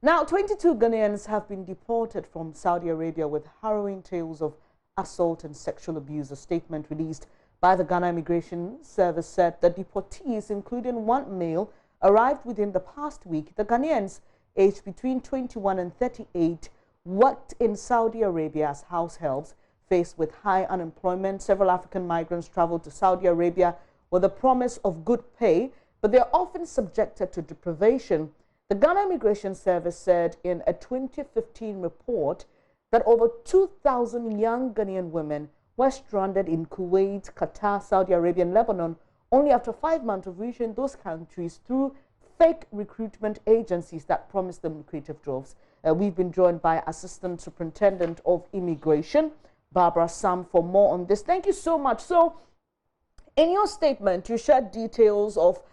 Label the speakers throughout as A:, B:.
A: Now, 22 Ghanaians have been deported from Saudi Arabia with harrowing tales of assault and sexual abuse. A statement released by the Ghana Immigration Service said the deportees, including one male, arrived within the past week. The Ghanaians, aged between 21 and 38, worked in Saudi Arabia as house helps. Faced with high unemployment, several African migrants traveled to Saudi Arabia with the promise of good pay, but they are often subjected to deprivation. The Ghana Immigration Service said in a 2015 report that over 2,000 young Ghanaian women were stranded in Kuwait, Qatar, Saudi Arabia, and Lebanon only after 5 months of reaching those countries through fake recruitment agencies that promised them lucrative jobs. We've been joined by Assistant Superintendent of Immigration, Barbara Sam, for more on this. Thank you so much. So, in your statement, you shared details of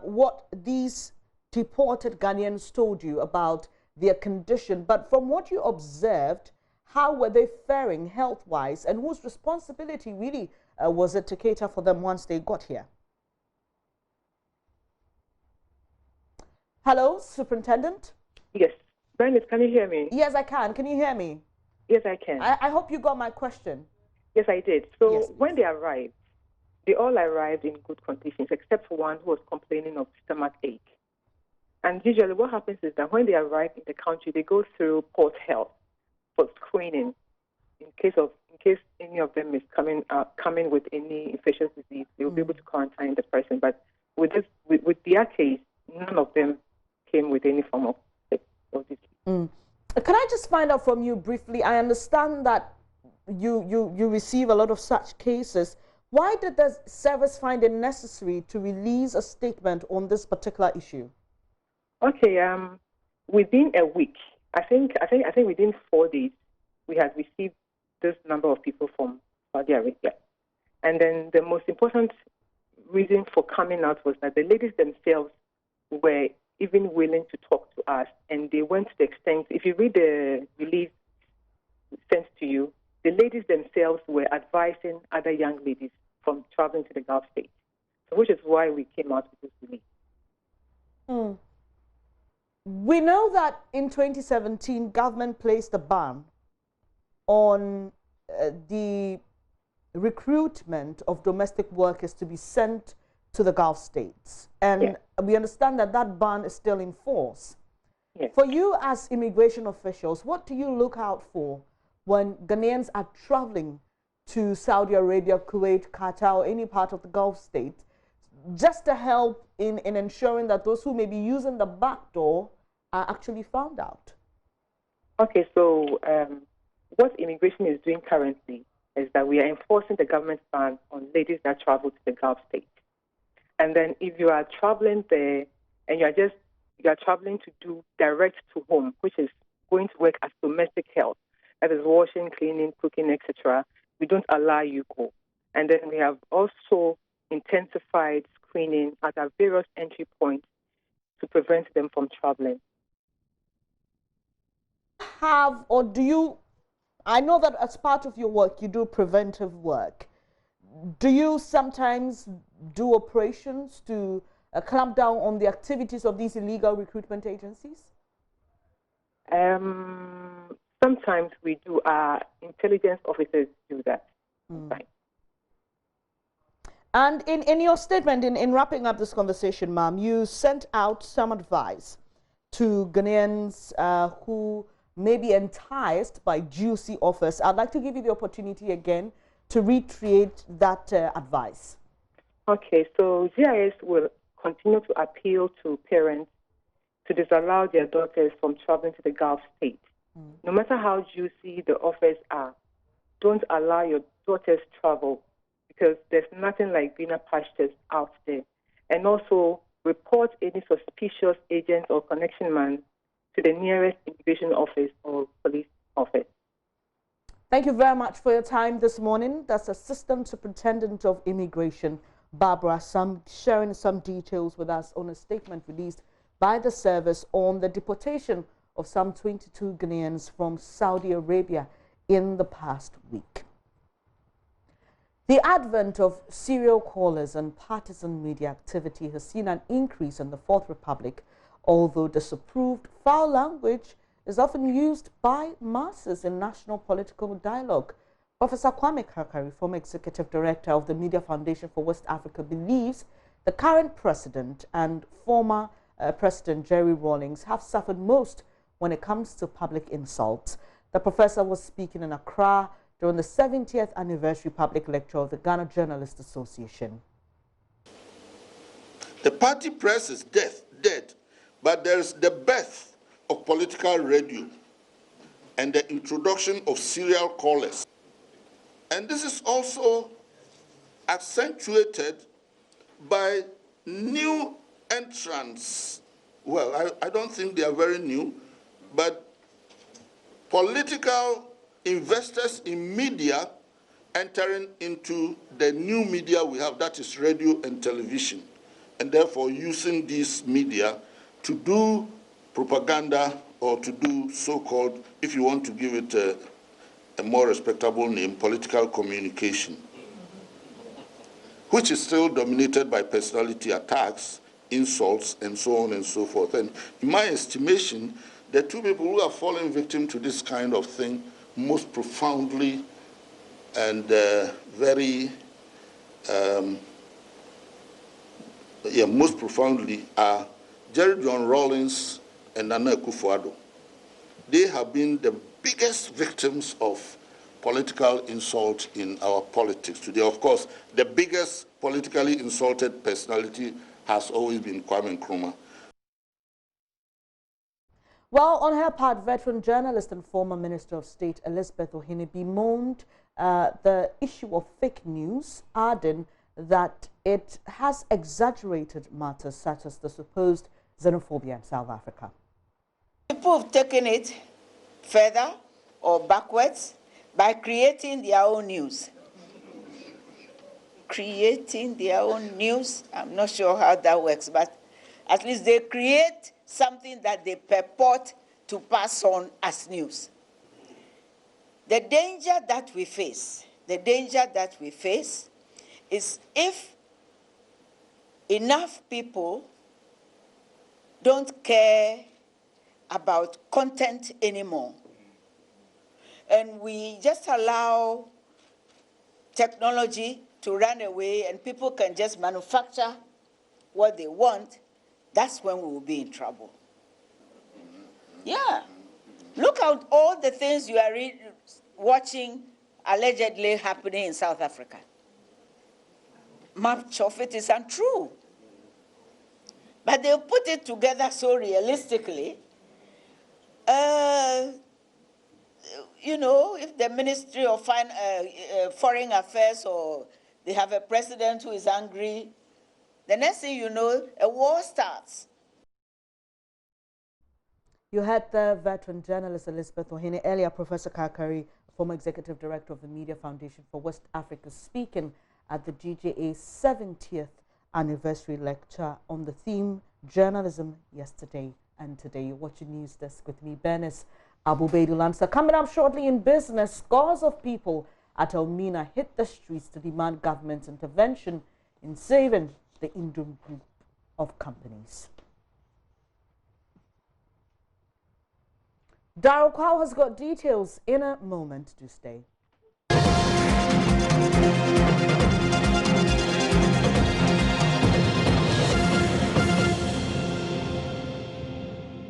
A: what these deported Ghanaians told you about their condition, but from what you observed, how were they faring health-wise, and whose responsibility really was it to cater for them once they got here? Hello, Superintendent?
B: Yes. Brandon, can you hear me?
A: Yes, I can. Can you hear me?
B: Yes, I can.
A: I hope you got my question.
B: Yes, I did. So
A: yes,
B: when they arrived, they all arrived in good conditions, except for one who was complaining of stomach ache. And usually what happens is that when they arrive in the country, they go through port health for screening in case any of them is coming with any infectious disease. They will be able to quarantine the person. But with their case, none of them came with any form of disease.
A: Can I just find out from you briefly? I understand that you receive a lot of such cases. Why did the service find it necessary to release a statement on this particular issue?
B: Okay, within a week, I think within 4 days, we had received this number of people from Saudi Arabia. And then the most important reason for coming out was that the ladies themselves were even willing to talk to us, and they went to the extent, if you read the release sent to you, the ladies themselves were advising other young ladies from traveling to the Gulf states, so which is why we came out with this release.
A: We know that in 2017, government placed a ban on the recruitment of domestic workers to be sent to the Gulf states. And we understand that that ban is still in force. For you as immigration officials, what do you look out for when Ghanaians are traveling to Saudi Arabia, Kuwait, Qatar, or any part of the Gulf states, just to help in ensuring that those who may be using the back door are actually found out?
B: Okay, so what immigration is doing currently is that we are enforcing the government ban on ladies that travel to the Gulf states. And then if you are traveling there and you are traveling to do direct to home, which is going to work as domestic help, that is washing, cleaning, cooking, etc., we don't allow you go. And then we have also intensified screening at our various entry points to prevent them from traveling.
A: I know that as part of your work, you do preventive work. Do you sometimes do operations to clamp down on the activities of these illegal recruitment agencies?
B: Sometimes we do. Our intelligence officers do that.
A: And in your statement, in wrapping up this conversation, ma'am, you sent out some advice to Ghanaians who may be enticed by juicy offers. I'd like to give you the opportunity again to reiterate that advice. Okay,
B: so GIS will continue to appeal to parents to disallow their daughters from traveling to the Gulf states. No matter how juicy the offers are, don't allow your daughters travel, because there's nothing like greener pastures out there. And also report any suspicious agent or connection man to the nearest immigration office or police office.
A: Thank you very much for your time this morning. That's Assistant Superintendent of Immigration, Barbara Sam, sharing some details with us on a statement released by the service on the deportation of some 22 Ghanaians from Saudi Arabia in the past week. The advent of serial callers and partisan media activity has seen an increase in the Fourth Republic Although disapproved, foul language is often used by masses in national political dialogue. Professor Kwame Kakari, former executive director of the Media Foundation for West Africa, believes the current president and former President Jerry Rawlings have suffered most when it comes to public insults. The professor was speaking in Accra during the 70th anniversary public lecture of the Ghana Journalists Association.
C: The party press is dead, but there's the birth of political radio and the introduction of serial callers. And this is also accentuated by new entrants. Well, I don't think they are very new, but political investors in media entering into the new media we have, that is radio and television, and therefore using these media to do propaganda or to do so-called, if you want to give it a more respectable name, political communication, which is still dominated by personality attacks, insults, and so on and so forth. And in my estimation, the two people who have fallen victim to this kind of thing most profoundly and most profoundly are Jerry John Rawlings and Nana Akufo-Addo. They have been the biggest victims of political insult in our politics today. Of course, the biggest politically insulted personality has always been Kwame Nkrumah.
A: Well, on her part, veteran journalist and former Minister of State Elizabeth Ohene bemoaned the issue of fake news, adding that it has exaggerated matters such as the supposed xenophobia in South Africa.
D: People have taken it further or backwards by creating their own news. Creating their own news, I'm not sure how that works, but at least they create something that they purport to pass on as news. The danger that we face is if enough people don't care about content anymore, and we just allow technology to run away and people can just manufacture what they want, that's when we will be in trouble. Yeah. Look at all the things you are watching allegedly happening in South Africa. Much of it is untrue. But they put it together so realistically. You know, if the Ministry of Foreign Affairs or they have a president who is angry, the next thing you know, a war starts.
A: You heard the veteran journalist Elizabeth Ohene. Earlier, Professor Kakari, former executive director of the Media Foundation for West Africa, speaking at the GJA's 70th anniversary lecture on the theme Journalism Yesterday and Today. You're watching News Desk with me, Bernice Abubedu-Lansa. Coming up shortly in business, scores of people at Elmina hit the streets to demand government intervention in saving the Indrum Group of companies. Daryl Kwao has got details in a moment. To stay.